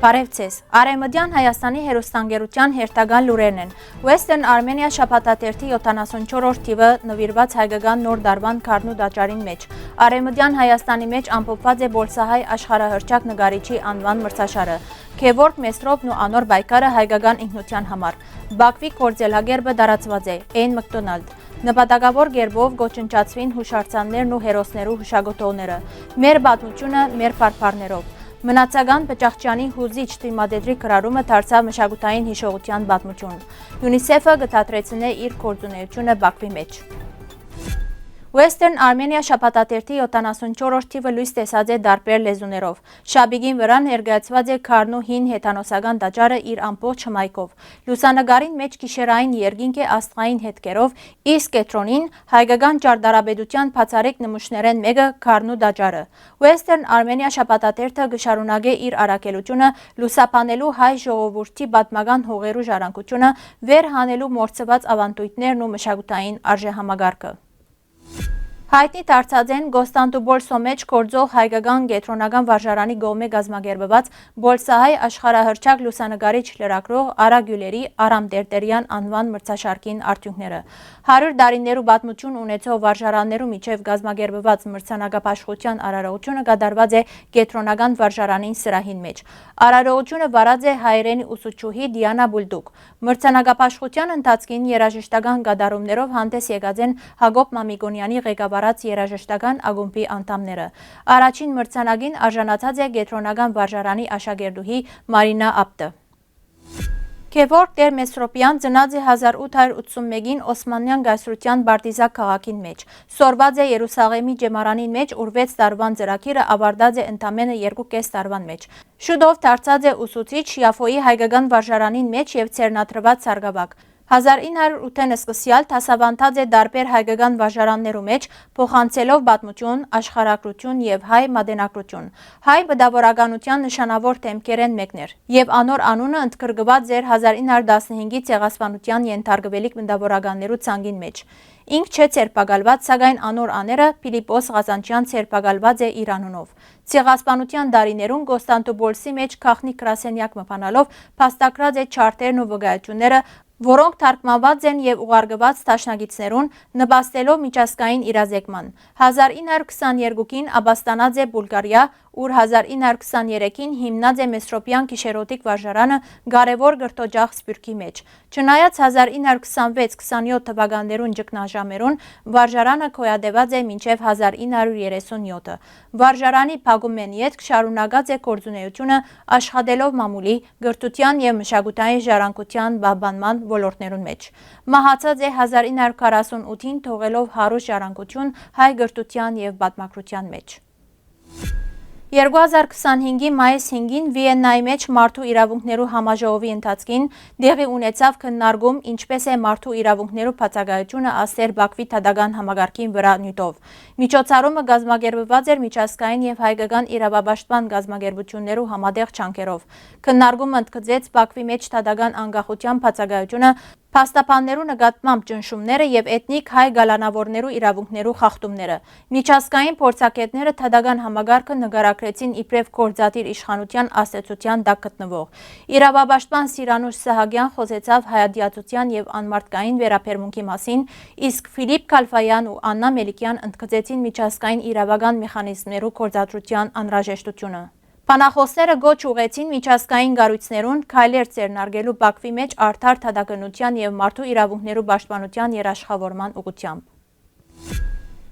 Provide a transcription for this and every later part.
Բարևձեզ, Արևմտյան Հայաստանի հեռուստաընկերության հերթական լուրերն են։ Western Armenia շաբաթաթերթի 74-րդ թիվը նվիրված հայկական նոր դարվան քարն ու դաճարին մեջ։ Արևմտյան Հայաստանի մեջ ամփոփված է Բոլսահայ աշխարհահռչակ նկարիչի անվան մրցաշարը։ Քևորգ Մեսրոպն ու անոր բայկարը հայկական ինքնության համար։ Բաքվի կորձելագերբը դարածված է, Էն Մակդոնալդ։ Նպատակավոր գերբով գոչնչացվին հուշարձաններն ու հերոսներու հուշագոտողները։ Մեր պատմությունը մեր փարփարներով։ Մնացական Պճախճյանի հուզիչ թիմադեդրի կրարումը դարձավ մշակութային հիշողության պատմություն։ ՅՈՒՆԻՍԵՖ-ը գտադրեցնե իր գործունեությունը Բաքվի մեջ։ Western Armenia շաբաթաթերթի 74-րդ թիվը լույս տեսած է դարբեր լեզուներով։ Շաբիգին վրա ներկայացված է քարն ու հին հեթանոսական տաճարը իր ամբողջ հմայքով։ Լուսանգարին մեջ գիշերային երկինք է աստղային հետքերով, իսկ կենտրոնին հայկական ճարտարապետության բացառիկ նմուշներեն մեկը քարն ու տաճարը։ Western Armenia շաբաթաթերթը գշարունակե իր առաքելությունը լուսաբանելու հայ ժողովրդի պատմական հողերու ժառանգությունը, վեր հանելու մորցված ավանդույթներն ու մշակութային արժեհամակարգը։ Հայտնի դարձած են Կոստանդնուպոլսո մեջ գործող հայկական կենտրոնական վարժարանի կողմէ կազմակերպված Բոլսահայ աշխարհահռչակ լուսանկարիչ լրագրող Արա Գյուլերի Արամ Տերտերյան անվան մրցաշարքին արդյունքները։ 100 տարիներու պատմություն ունեցող վարժարաններու միջև կազմակերպված մրցանակապաշխության արարողությունը կատարված է կենտրոնական վարժարանին սրահին մեջ։ Արարողությունը վարած է հայերենի ուսուցչուհի Դիանա Բուլդուկ։ Մրցանակապաշխության ընթացքին երաժշտական կատարումներով հանդես եկած են Հակոբ Մամիկոնյանի ղեկավարած երաժշտական ակումբի անդամները։ Առաջին մրցանակին արժանացած է կենտրոնական վարժարանի աշակերտուհի Մարինա Աբտը։ Քևորգ Տեր Մեսրոպյան ծնած է 1881-ին Օսմանյան գայսրության Բարտիզակ քաղաքին մեջ։ Սորված է Երուսաղեմի ջեմարանին մեջ, ուր 6 տարվան ծրագիրը ավարտած է ընդամենը 2.5 տարվան մեջ։ Շուտով դարձած է ուսուցիչ Շիաֆոյի հայկական վարժարանին մեջ եւ ցերնադրված սարգսակ։ 1908-ին սկսյալ դասավանդած է դարբեր հայկական վարժարաններու մեջ, փոխանցելով պատմություն, աշխարհագրություն եւ հայ մատենագրություն։ Հայ բդավորականության նշանավոր դեմքերեն մեկն էր, եւ անոր անունը ընդգրկված էր 1915-ի ցեղասպանության ենթարկվելիք բդավորականներու ցանգին մեջ։ Ինք չէ ցերպակալված, սակայն անոր աները Փիլիպոս Ղազանչյան ցերպակալված է իր անունով։ Ցեղասպանության դարիներուն Կոստանդնուպոլսի մեջ քաղնի գրասենյակ մփանալով փաստագրած է չարտերն ու վկայությունները, որոնք թարգմանված են եւ ուղարկված դաշնակիցներուն, նպաստելով միջազգային իրազեկման։ 1922-ին ապաստանած է Բուլղարիա, ուր 1923-ին հիմնած է Մեսրոպյան գիշերօթիկ վարժարանը կարևոր գրթօջախ Սփյուռքի մեջ։ Չնայած 1926-27 թվականներուն ճգնաժամերուն վարժարանը գոյատևած է մինչև 1937-ը։ Վարժարանի փակումեն ետք շարունակած է գործունեությունը աշխատելով մամուլի, գրթության եւ մշակութային ժառանգության պահպանման ոլորտներուն մեջ։ Մահացած է 1948-ին թողելով հարուստ ժառանգություն հայ գրթության եւ պատմագրության մեջ։ 2025-ի մայիս 5-ին Վիեննայի մեջ մարդու իրավունքներու համաժողովի ընթացքին դեղի ունեցավ քննարկում, ինչպես է մարդու իրավունքներու բացակայությունը ասել Բաքվի դատական համակարգին վրա նյութով։ Միջոցառումը կազմակերպված էր միջազգային եւ հայկական իրավապաշտպան կազմակերպություններու համատեղ ջանքերով։ Քննարկումը ընդգծեց Բաքվի մեջ դատական անկախության բացակայությունը, փաստաբաններու նկատմամբ ճնշումները եւ էթնիկ հայ գալանավորներու իրավունքներու խախտումները։ Միջազգային փորձագետները դատական համակարգը նկարագրեցին իբրև գործադիր իշխանության աստեցության տակ գտնվող։ Իրավապաշտպան Սիրանուշ Սահակյան խոսեցավ հայատյացության եւ անմարդկային վերաբերմունքի մասին, իսկ Ֆիլիպ Քալֆայան ու Աննա Մելիքյան ընդգծեցին միջազգային իրավական մեխանիզմներու գործադրության անհրաժեշտությունը։ Բանախոսները գոչ ուղեցին միջազգային կառույցներուն քայլեր ձեռնարկելու Բաքվի մեջ արդար դատականության եւ մարդու իրավունքներու պաշտպանության երաշխավորման ուղղությամբ։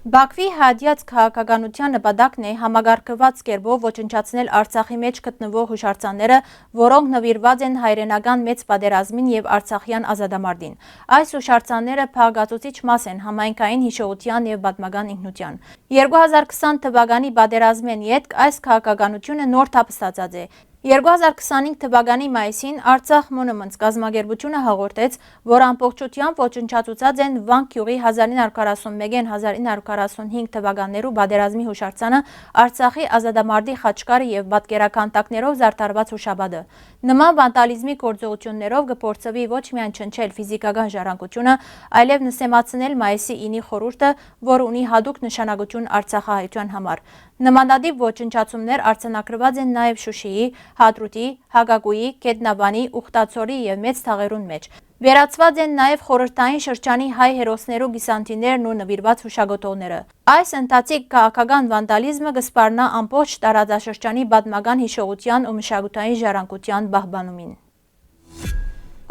Բաքվի հադյաց քաղաքականության նպատակն է համագարկված կերպով ոչնչացնել Արցախի մեջ գտնվող հուշարձանները, որոնք նվիրված են հայրենական մեծ պատերազմին եւ Արցախյան ազատամարտին։ Այս հուշարձանները փաղկացուցիչ մաս են համայնքային հիշողության եւ պատմական ինքնության։ 2020 թվականի պատերազմեն ետք այս քաղաքականությունը նոր թափստացած է։ 2025 թվականի մայիսին Արցախ Monuments կազմակերպությունը հաղորդեց, որ ամբողջությամբ ոչնչացուցած են Վանք գյուղի 1941-1945 թվականներու պատերազմի հուշարձանը, Արցախի ազատամարտի խաչկարը եւ պատկերական տակներով զարդարված հուշաբադը։ Նման վանդալիզմի գործողություններով կփորձվի ոչ միայն չնչել ֆիզիկական ժառանգությունը, այլև նսեմացնել մայիսի 9-ի խորհուրդը, որ ունի հadoop նշանակություն Արցախահայության համար։ Նմանատիպ ոչնչացումներ արձանագրված են նաև Շուշիի, Հադրութի, Հակակույի, Գետնաբանի, Ուխտացորի եւ Մեծ Թաղերուն մեջ։ Վերացված են նաև խորհրդային շրջանի հայ հերոսներու գիսանտիներն ու նվիրված հուշագոտողները։ Այս ընթացիկ քաղաքական վանդալիզմը կսպառնա ամբողջ տարածաշրջանի պատմական հիշողության ու մշակութային ժառանգության պահպանումին։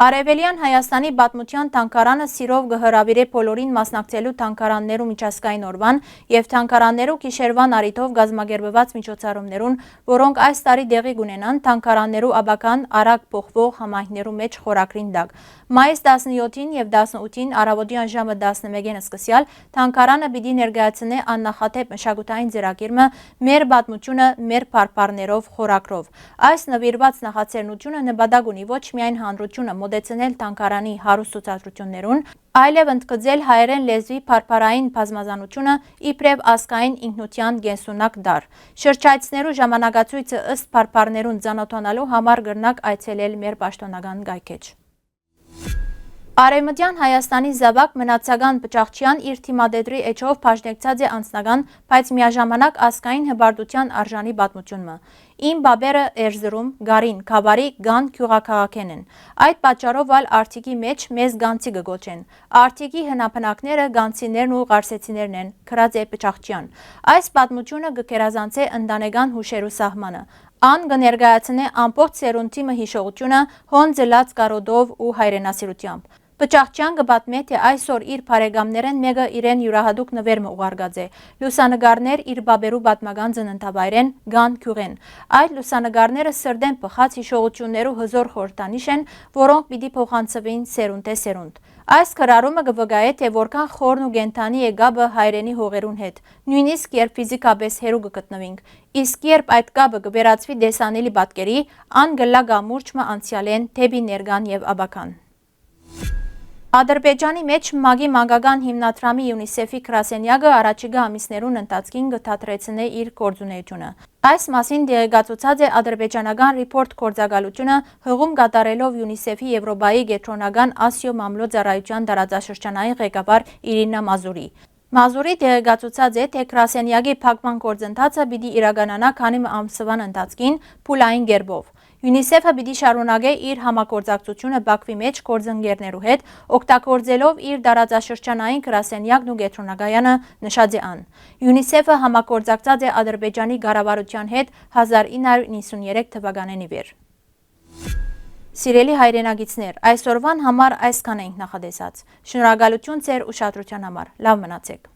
Արևելյան Հայաստանի պատմության թանգարանը սիրով կհրավիրե բոլորին մասնակցելու թանգարաններու միջազգային օրվան եւ թանգարաններու գիշերվան առիթով կազմակերպված միջոցառումներուն, որոնք այս տարի տեղի կունենան թանգարաններու աբական արագ փոխվող համայնքներու մեջ խորագրին տակ։ Մայիս 17-ին եւ 18-ին առավոտյան ժամը 11-ին սկսյալ թանգարանը պիտի ներկայացնե աննախադեպ մշակութային ծրագիրը մեր պատմությունը մեր փառփառներով խորագրով։ Այս նվիրված նախաձեռնությունը նպատակ ունի ոչ միայն հանրությունը մոտեցնել թանգարանի հարուստ ցուցադրություններուն, այլև ընդգծել հայերեն լեզվի փառփարային բազմազանությունը իբրև ազգային ինքնության կենսունակ դար։ Շրջայցներու ժամանակացույցը ըստ փառփարներուն ծանոթանալու համար կրնակ այցելել մեր պաշտոնական գայքեջ։ Արևմտյան Հայաստանի զավակ մնացական Պճախչյան իր թիմադեդրի էջով բաժնեկցած է անձնական, բայց միաժամանակ ազգային հպարտության արժանի պատմությունը։ Իմ բաբերը Էրզրում, Գարին, Քավարի, Գան գյուղաքաղաքեն են։ Այդ պատճառով ալ Արթիկի մեջ մեզ Գանցի կգոչեն։ Արթիկի հնապնակները Գանցիներն ու Ղարսեցիներն են, քրած է Պճախչյան։ Այս պատմությունը կգերազանցե ընտանեկան հուշերու սահմանը։ Ան կներկայացնե ամբողջ սերունդի հիշողությունը հոն ձլած կարոդով ու հայրենասիրությամբ։ Պճախչյան կպատմե, թե այսօր իր բարեկամներեն մեկը իրեն յուրահատուկ նվերմը ուղարկած է։ Լուսանգարներ իր բաբերու պատմական ծննդավայրեն Գան գյուղեն։ Այդ լուսանգարները սրդեն պխած հիշողություններու հզոր խորհրդանիշ են, որոնք պիտի փոխանցվին սերունդ է սերունդ։ Այս քրարումը կվկայե, թե որքան խորն ու կենթանի է գաբը հայրենի հողերուն հետ, նույնիսկ երբ ֆիզիկապես հերու կգտնվինք։ Իսկ երբ այդ գաբը կվերածվի դեսանելի պատկերի, ան գլա գամուրջը անցյալեն թեպի ներկան եւ աբական։ Ադրբեջանի մեջ ՄԱԳ-ի մանկական հիմնադրամի ՅՈՒՆԻՍԵՖ-ի գրասենյակը առաջիկա ամիսներուն ընթացքին կթատրեցնե իր գործունեությունը։ Այս մասին տեղեկացուցած է ադրբեջանական Report գործակալությունը հղում կատարելով ՅՈՒՆԻՍԵՖ-ի Եվրոպայի կենտրոնական Ասիո մամլոյ-ծառայության տարածաշրջանային ղեկավար Իրինա Մազուրի։ Մազուրի տեղեկացուցած է, թե գրասենյակի փակման գործընթացը պիտի իրականանա քանի ամսվան ընթացքին փուլային կերպով։ ՅՈՒՆԻՍԵՖ-ը պիտի շարունակե իր համագործակցությունը Բաքվի մեջ գործընկերներու հետ, օգտագործելով իր տարածաշրջանային գրասենյակն ու կենտրոնակայանը, նշած է ան։ ՅՈՒՆԻՍԵՖ-ը համագործակցած է Ադրբեջանի կառավարության հետ 1993 թվականին ի վեր։ Սիրելի հայրենագիտներ, այսօրվան համար այսքան ենք նախադեսած։ Շնորհակալություն ձեր ուշադրության համար։ Լավ մնացեք։